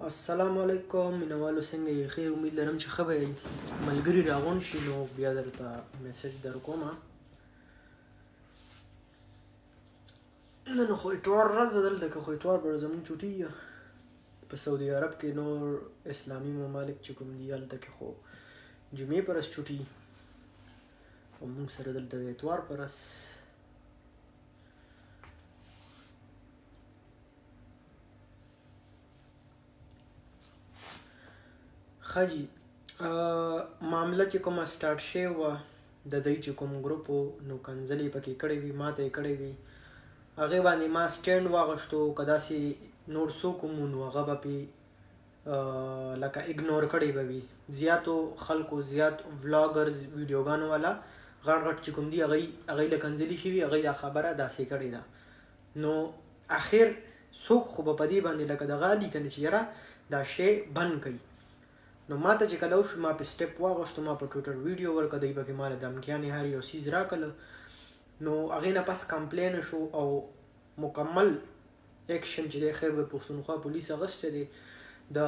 السلام علیکم مینوالو څنګه یې ښه امید لرم چې ښه به یې ملګري راغونډ شي نو بیا درته میسج در کومه نن خو اتوار ورځ به دلته که خو اتوار به زموږ چوټي په سعودي عرب کې نور اسلامي ممالک چې کوم دي هلته کې خو جمعې په ورځ چوټي او موږ سره دلته د اتوار په ورځ ښه جي معامله چې کومه سټارټ شوې وه د دوی چې کوم ګروپ و نو کنځلې پکې کړې وي ماته یې کړې وي هغې باندې ما سټینډ واغوښتو که داسې نور څوک هم نو هغه به پې لکه اګنور کړی به وي زیاتو خلکو زیات ولاګرز ویډیوګانو والا غټ غټ چې کوم دي هغوی له کنځلې شوي هغوی دا خبره داسې کړې ده نو اخر څوک خو به په دې باندې لکه دغه لیکنې چې یاره دا شی بند کوي نو ما ته چې کله وشو ما په سټپ واغوښتو ما په ټویټر ویډیو ورکړه دوی پکې ماله دمکیانې هر یو څیز راکړه نو هغې نه پس کمپلین شو او مکمل اکشن چې دی خیر به پښتونخوا پولیس اخیستی دی د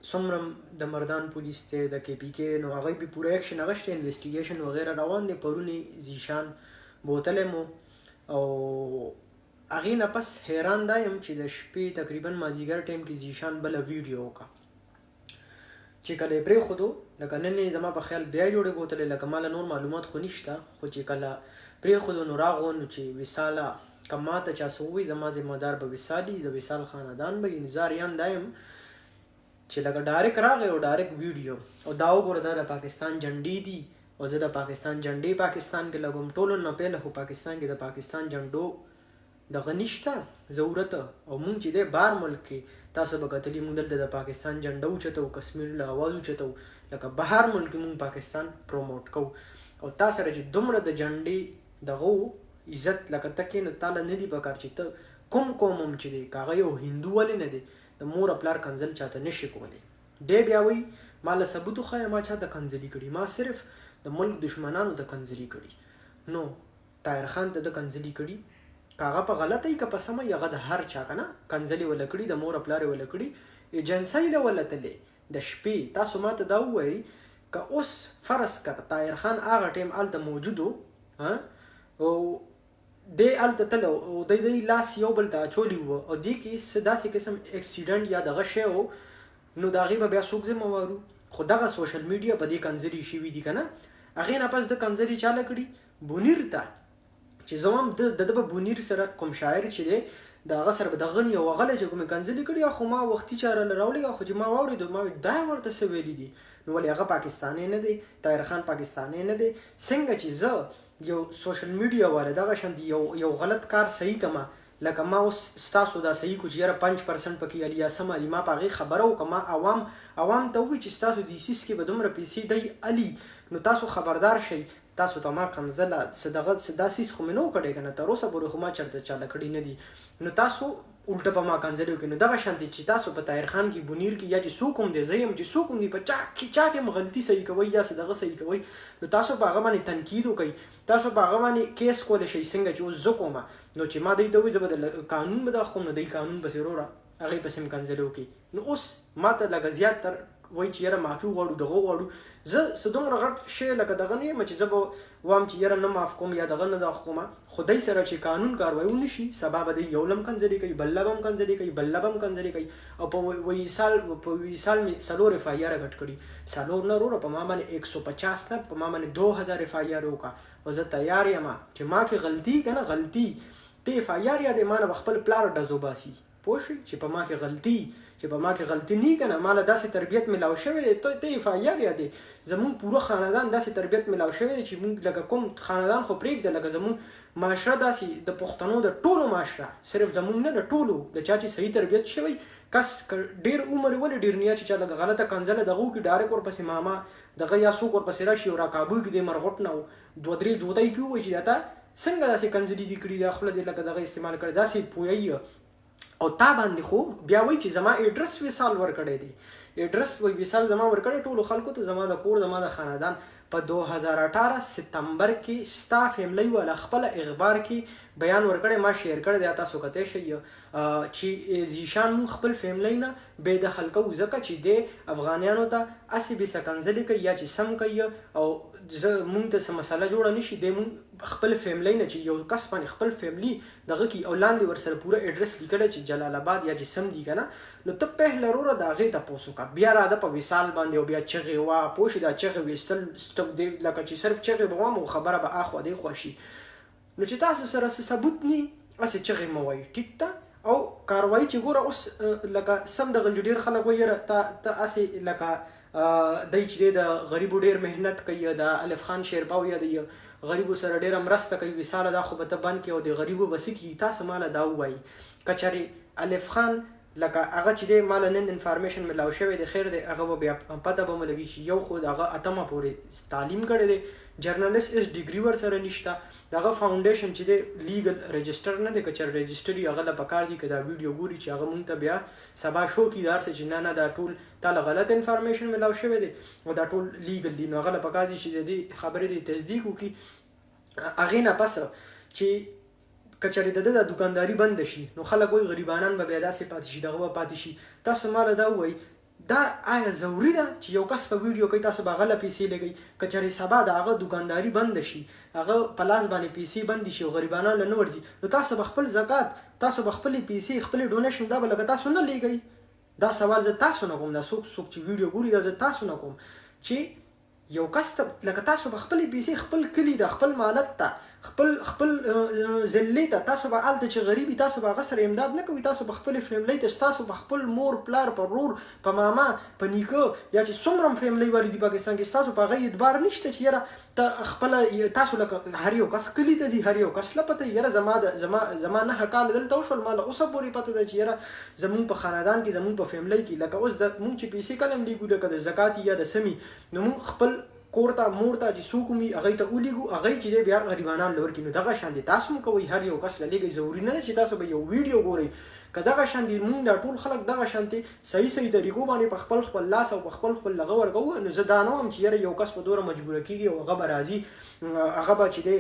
څومره د مردان پولیس دی د کې پی کې نو هغوی به پوره اکشن اخیستی انویسټیګیشن وغیره روان دی پرون یې زیشان بوتلی مو او هغې نه پس حیران دا یم چې د شپې تقریبا مازدیګر ټایم کې زیشان بله ویډیو وکړه چې کله یې پرېښودو لکه نن یې زما په خیال بیا جوړې بوتلې لکه ماله نور معلومات خو نشته خو چې کله پرېښودو نو راغو نو چې وصاله که ماته چا څه ووایي زما ذمهدار به وصال وي د وصال خاندان به وي زاریان دا یم چې لکه ډایرکټ راغی او ډایرکټ ویډیو او دا وګوره دا د پاکستان جنډې دي او زه د پاکستان جنډې پاکستان کې لګوم ټولو نه پهله خو پاکستان کې د پاکستان جنډو دغه نشته ضرورت او مونږ چې دی بار ملک کې تاسو به کتلي مونږ دلته د پاکستان جنډه اوچتو کشمیر له اواز اوچتو لکه بهر ملک کې مونږ پاکستان پروموټ کوو او تا سره چې دومره د جنډې دغه عزت لکه ته کې نو تاله نه دي پکار چې ته کوم قوم هم چې دی که هغه یو هندو ولې نه دی د مور او پلار کنځل چاته نشي کولی دی بیا وایي ما له ثبوت وښایه ما چاته کنځلي کړي ما صرف د ملک دشمنانو ته کنځلي کړي نو طاهر خان ته د کنځلي کړي که هغه په غلطه وي که په سمه وي هغه د هر چا که نه کنځلې وله کړي د مور او پلار یې وله کړي ایجنسۍ له وله تلې د شپې تاسو ما ته دا ووایئ که اوس فرض کړه طاهر خان هغه ټایم هلته موجود و او دی هلته تله او دی لاس یو بل ته اچولی وه او دې کې څه داسې قسم اکسیډنټ یا دغه شی و نو د هغې به بیا څوک ذمهوار وو خو دغه سوشل میډیا په دې کنځلې شوي دي که نه هغې نه پس د کنځلې چاله کړي بونیر ته چې زه هم د ده به بونیر سره کوم شاعر چې دی د هغه سره به د غني او غلی چې کومې کنځلې کړي خو ما وختي چاره له راوړېږه خو چې ما واورېدو ما دا یې ورته څه ویلي دي نو ولې هغه پاکستانی نه دی طاهر خان پاکستانی نه دی څنګه چې زه یو سوشل میډیا والا دغه شانتي یو غلط کار صحیح کما لکه ما اوس ستاسو دا صحیح کو چې یاره 5% پکې الیا سم علي ما په هغې خبره وکړه ما عوام ته ووایي چې ستاسو دیسیس کې به دومره پیسې دی علي نو تاسو خبردار شئ تاسو ته ما کنځله څه دغه څه دا څیز خو مې نه و کړی که نه تر اوسه پورې خو ما چېرته چاله کړي نه دي نو تاسو الټه په ما کنځلې وکړئ نو دغه شانتې چې تاسو په طاهر خان کې بونیر کې یا چې څوک هم دی زه یم چې څوک هم دی په چا کې هم غلطي صحیح کوئ یا څه دغه صحیح کوئ نو تاسو په هغه باندې تنقید وکئ تاسو په هغه باندې کیس کولی شئ څنګه چې اوس زه کومه نو چې ما دوی ته ووایي زه به د قانون به دغه کوم نو دوی قانون پسې وروره هغې پسې هم کنځلې وکړي نو اوس ما ته لږه زیات تر وایي چې یاره معافي غواړو دغه غواړو زه څه دومره غټ شی لکه دغه نه یم چې زه به وایم چې یاره نه معاف کوم یا دغه نه دغه کومه خو دی سره چې قانون کاروایي ونه شي سبا به دی یو لم کنځلې کوي بل به هم کنځلې کوي بل به هم کنځلې کوي او په وصال مې 4 اف آی آر غټ کړي 4 نه وروره په ما باندې 150 نه په ما باندې 2000 اف آی آر وکړه او زه تیار یم چې ما کې غلطي که نه غلطي ته اف آی آر یادې ما نه به خپل پلار ډزو باسي پوه شوې چې په ما کې غلطي چې په ما کې غلطي نه که نه ما له داسې تربیت میلاو شوی دی ته اف آی آر یادې زمونږ پوره خاندان داسې تربیت میلاو شوی دی چې مونږ لکه کوم خاندان خو پرېږده لکه زمونږ معاشره داسې د پښتنو د ټولو معاشره صرف زمونږ نه د ټولو د چا چې صحیح تربیت شوی کس ډېر عمر ولې ډېر نیا چې چا لکه غلطه کنځله دغه وکړي ډایرکټ ورپسې ماما دغه یا څوک ورپسې راشي او راکابو کړي دی مرغوټ نه 2-3 جوتۍ پې ووایي چې دا ته څنګه داسې کنځلې دي کړي دا خوله دې لکه دغه استعمال کړی داسې پوهیږي او تا باندې خو بیا وایي چې زما ایډرس وصال ورکړی دی ایډرس وایي وصال زما ورکړی ټولو خلکو ته زما د کور زما د خاندان په 2018 ستمبر کې ستا فیملی والا خپله اخبار کې بیان ورکړی ما شیر کړی دی تاسو کتلی شئ چې زیشان مونږ خپل فیملی نه بې دخل کوو ځکه چې دی افغانیانو ته هسې بې سکنځلې کوي یا چې سم کوي او مونږ ته څه مسله جوړه نه شي دی مونږ خپل فیملی نه چې یو کس باندې خپل فیملی دغه کي او لاندې ورسره پوره ایډرس لیکلی چې جلال آباد یا چې سم دي که نه نو ته پهله وروره د هغې تپوس وکړه بیا راځه په وصال باندې او بیا چغې وه پوه شې دا چغې ویستل لکه چې صرف چغې به وایم او خبره به اخوا دیخوا شي نو چې تاسو سره څه ثبوت نه هسې چغې مه وایي ټیک ته او کاروایي چې ګوره اوس لکه سم دغه ډېر خلک وایي یاره ته هسې لکه دی چې دی د غریبو ډېر محنت کوي د الف خان شیرپا یا د غریبو سره ډېره مرسته کوي وصاله دا خو به ته بند کړې او د غریبو به څه کېږي تاسو ماله دا ووایي که چېرې الف خان لکه هغه چې دی ماله نن انفارمیشن ملاو شوی دی خیر دی هغه به بیا پته به مو لګي چې یو خو د هغه اتمه پورې تعلیم کړی دی جرنالیست اس ډیګري ورسره نشته دغه فاونډیشن چې دی لیګل رجسټر نه دی که چېرې رجسټر وي هغه له پکار دي که دا ویډیو ګوري چې هغه مونږ ته بیا سبا شو کړي دا هر څه چې نه دا ټول تا له غلط انفارمیشن ملاو شوی دی او دا ټول لیګل دي نو هغه له پکار دي چې د دې خبرې د تصدیق وکړي هغې نه پس چې که چېرې د ده د دوکانداري بنده شي نو خلک وایي غریبانان به بیا داسې پاتې شي دغه به پاتې شي تاسو ماله دا ووایي دا آیا ضروري ده چې یو کس په ویډیو کوي تاسو به هغه له پیسې لګئ که چېرې سبا د هغه دوکانداري بنده شي هغه په لاس باندې پیسې بندې شي او غریبانان له نه ورځي نو تاسو به خپل زکات تاسو به خپلې پیسې خپلې ډونیشن دا به لکه تاسو نه لګئ دا سوال زه تاسو نه کوم دا څوک چې ویډیو ګوري دا زه تاسو نه کوم چې یو کس ته لکه تاسو به خپلې پیسې خپل کلي ته خپل مالک ته خپل ضلعې ته تاسو به هلته چې غریبي تاسو به هغه سره امداد نه کوئ تاسو به خپلې فیملی ته ستاسو به خپل مور پلار په ورور په ماما په نیکه یا چې څومره هم فیملی والي دي پاکستان کې ستاسو په هغه اعتبار نشته چې یاره ته خپله تاسو لکه هر یو کس کلي ته ځي هر یو کس له پته یاره زما 9 کاله دلته وشول ما له اوسه پورې پته ده چې یاره زمونږ په خاندان کې زمونږ په فیملی کې لکه اوس مونږ چې پیسې کله هم لیږو لکه د زکات یا د سمي نو مونږ خپل کور ته مور ته چې څوک وي هغې ته ولیږو هغې چې دی بیا غریبانان له ورکړي نو دغه شان دي تاسو هم کوئ هر یو کس له لږی ضروري نه ده چې تاسو به یو ویډیو ګورئ که دغه شان دي مونږ دا ټول خلک دغه شانتې صحیح طریقو باندې په خپل لاس او په خپل لغه ورکوو نو زه دا نه وایم چې یاره یو کس په دومره مجبوره کېږي او هغه به راځي هغه به چې دی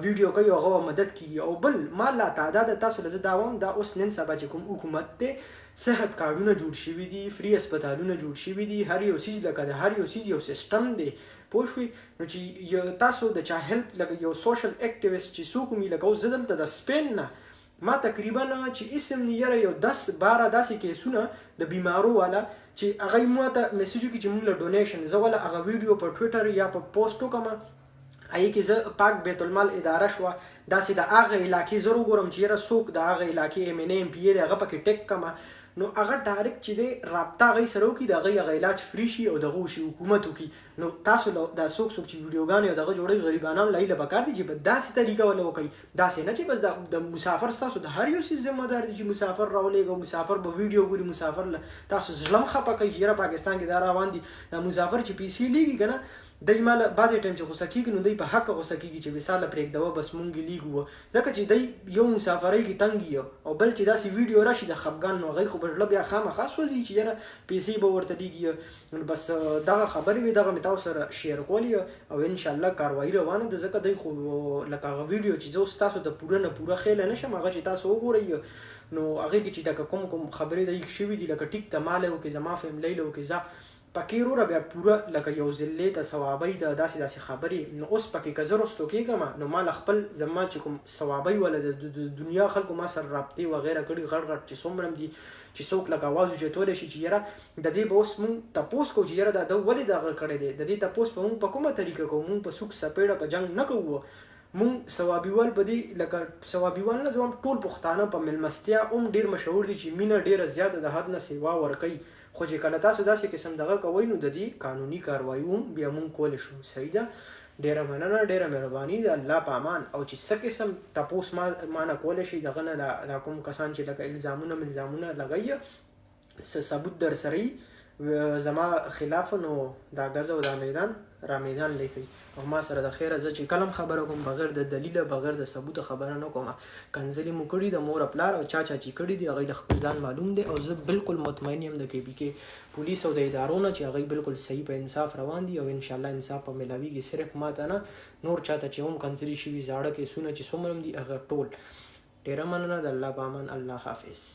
ویډیو کوي او هغه به مدد کېږي او بل ما لا تعداده تاسو له زه دا وایم دا اوس نن سبا چې کوم حکومت دی صحت کارډونه جوړ شوي دي فری اسپتالونه جوړ شوي دي هر یو څیز لکه د هر یو څیز یو سیسټم دی پوه شوئ نو چې تاسو د چا هیلپ لکه یو سوشل اکټیویسټ چې څوک وي لکه اوس زه دلته د سپین نه ما تقریبا چې اسم نه یاره یو 10-12 داسې کیسونه د بیمارو والا چې هغوی ما ته میسیج وکړي چې مونږ له ډونیشن زه والا هغه ویډیو په ټویټر یا په پوسټ وکړم هغې کې زه پاک بیت المال اداره شوه داسې د هغه علاقې زه وګورم چې یاره څوک د هغه علاقې MNA MPA دی هغه پکې ټیک کړم نو هغه ډایرکټ چې دی رابطه هغوی سره وکړي د هغوی هغه علاج فری شي او دغه وشي حکومت وکړي نو تاسو دا څوک چې ویډیوګانې او دغه جوړوي غریبانان له هیله پکار دي چې په داسې طریقه وله وکړي داسې نه چې بس د مسافر ستاسو د هر یو څیز ذمه دار دي چې مسافر راولېږه مسافر به ویډیو ګوري مسافر له تاسو زړه هم خفه کوي چې یاره پاکستان کې دا روان دي دا مسافر چې پیسې لیږي که نه دی ماله بعضې ټایم چې غوسه کېږي نو دی په حقه غوسه کېږي چې مثاله پرېږدوه بس مونږ یې لیږو ځکه چې دی یو مسافرۍ کې تنګ او بل چې داسې ویډیو راشي د خفګان نو هغوی خو به زړه بیا خامخا سوځي چې یاره پیسې به ورته لیږي بس دغه خبرې وې دغه مې تاسو سره شیر کولې او انشاءالله کاروایي روانه ده ځکه دی خو لکه هغه ویډیو چې زه اوس تاسو ته پوره نه پوره خیله نه شم هغه چې تاسو وګورئ نو هغې کې چې لکه کوم خبرې د شوي دي لکه ټیک ته ما له وکړي زما فیملی له وکړي زه پکې وروره بیا پوره لکه یو ضلعې ته ثوابۍ ته داسې خبرې نو اوس پکې که زه رستو کېږم نو ما له خپل زما چې کوم ثوابۍ ولا د دنیا خلکو ما سره رابطې وغیره کړي غټ چې څومره هم دي چې څوک لکه اواز اوچتولی شي چې یاره د دې به اوس مونږ تپوس کوو چې یاره دا ده ولې دغه کړی دی د دې تپوس به مونږ په کومه طریقه کوو مونږ په سوک سپېړه په جنګ نه کوو مونږ ثوابیوال په دې لکه ثوابیوال نه زما ټول پښتانه په مېلمستیا هم ډېر مشهور دي چې مینه ډېره زیاته د حد نه سیوا ورکوي خو چې کله تاسو داسې قسم دغه کوئ نو د دې قانوني کاروایي هم بیا مونږ کولی شو صحیح ده ډېره مننه ډېره مهرباني د الله په امان او چې څه قسم تپوس ما نه کولی شي دغه نه دا کوم کسان چې لکه الزامونه لګوي څه ثبوت در سره زما خلاف نو دا غزه او دا میدان را میدان لیکي او ما سره د خیره زه چې کلم خبره کوم بغیر د دلیل بغیر د ثبوت خبره نه کوم کنځلې مو کړي د مور پلار او چا چې کړي دي هغه د خپل ځان معلوم دي او زه بالکل مطمئن یم د کې پولیس او د ادارو نه چې هغه بالکل صحیح په انصاف روان دي او ان شاء الله انصاف په ملاويږي صرف ماته نه نور چاته چې هم کنځلې شي زاړه کې سونه چې څومره دي هغه ټول ډیره مننه د الله پامان الله حافظ